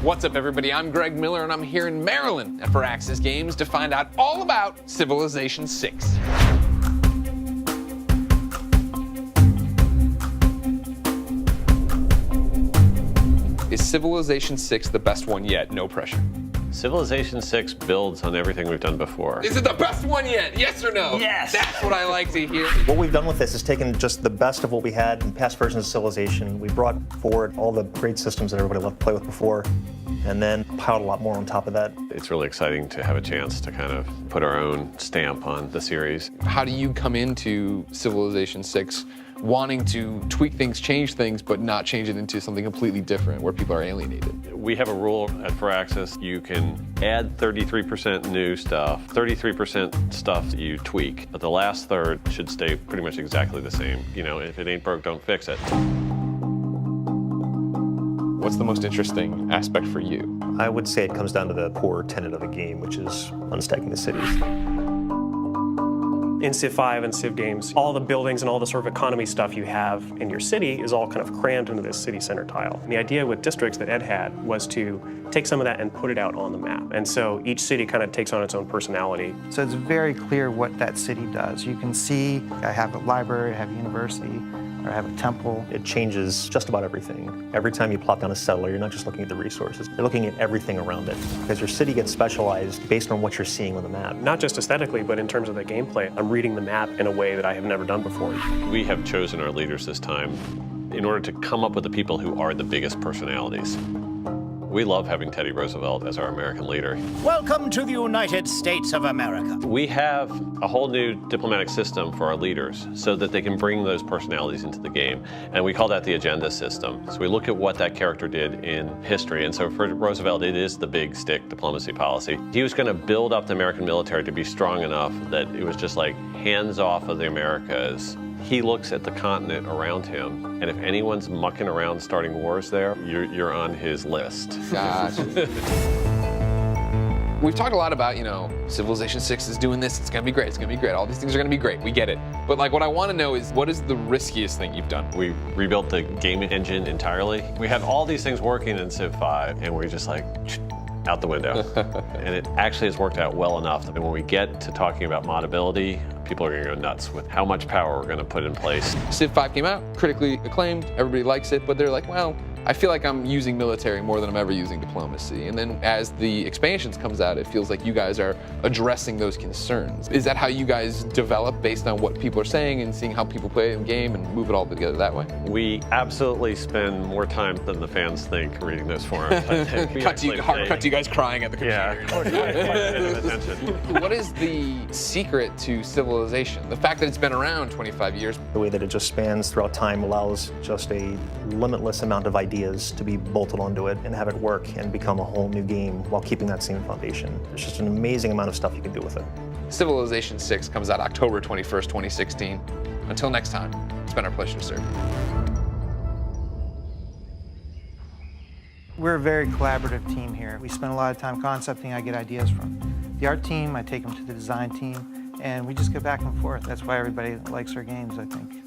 What's up, everybody? I'm Greg Miller, and I'm here in Maryland at Firaxis Games to find out all about Civilization 6. Is Civilization 6 the best one yet? No pressure. Civilization 6 builds on everything we've done before. Is it the best one yet? Yes or no? Yes! That's what I like to hear. What we've done with this is taken just the best of what we had in past versions of Civilization. We brought forward all the great systems that everybody loved to play with before, and then piled a lot more on top of that. It's really exciting to have a chance to kind of put our own stamp on the series. How do you come into Civilization 6 wanting to tweak things, change things, but not change it into something completely different where people are alienated? We have a rule at Firaxis. You can add 33% new stuff, 33% stuff that you tweak, but the last third should stay pretty much exactly the same. You know, if it ain't broke, don't fix it. What's the most interesting aspect for you? I would say it comes down to the core tenet of the game, which is unstacking the cities. In Civ 5 and Civ games, all the buildings and all the sort of economy stuff you have in your city is all kind of crammed into this city center tile. And the idea with districts that Ed had was to take some of that and put it out on the map. And so each city kind of takes on its own personality. So it's very clear what that city does. You can see, I have a library, I have a university, or I have a temple. It changes just about everything. Every time you plop down a settler, you're not just looking at the resources, you're looking at everything around it. Because your city gets specialized based on what you're seeing on the map. Not just aesthetically, but in terms of the gameplay. I'm reading the map in a way that I have never done before. We have chosen our leaders this time in order to come up with the people who are the biggest personalities. We love having Teddy Roosevelt as our American leader. Welcome to the United States of America. We have a whole new diplomatic system for our leaders so that they can bring those personalities into the game. And we call that the agenda system. So we look at what that character did in history. And so for Roosevelt, it is the big stick diplomacy policy. He was going to build up the American military to be strong enough that it was just like hands off of the Americas. He looks at the continent around him, and if anyone's mucking around starting wars there, you're on his list. Gotcha. We've talked a lot about, Civilization 6 is doing this, it's gonna be great, it's gonna be great. All these things are gonna be great, we get it. But what I wanna know is, what is the riskiest thing you've done? We rebuilt the game engine entirely. We had all these things working in Civ 5, and we're just like, out the window. And it actually has worked out well enough that when we get to talking about modability, people are gonna go nuts with how much power we're gonna put in place. Civ 5 came out, critically acclaimed, everybody likes it, but they're like, well, I feel like I'm using military more than I'm ever using diplomacy. And then as the expansions comes out, it feels like you guys are addressing those concerns. Is that how you guys develop based on what people are saying and seeing how people play the game and move it all together that way? We absolutely spend more time than the fans think reading those forums. Cut to you guys crying at the computer. Yeah. What is the secret to Civilization? The fact that it's been around 25 years. The way that it just spans throughout time allows just a limitless amount of ideas to be bolted onto it and have it work and become a whole new game while keeping that same foundation. There's just an amazing amount of stuff you can do with it. Civilization 6 comes out October 21st, 2016. Until next time, it's been our pleasure to serve. We're a very collaborative team here. We spend a lot of time concepting. I get ideas from the art team, I take them to the design team, and we just go back and forth. That's why everybody likes our games, I think.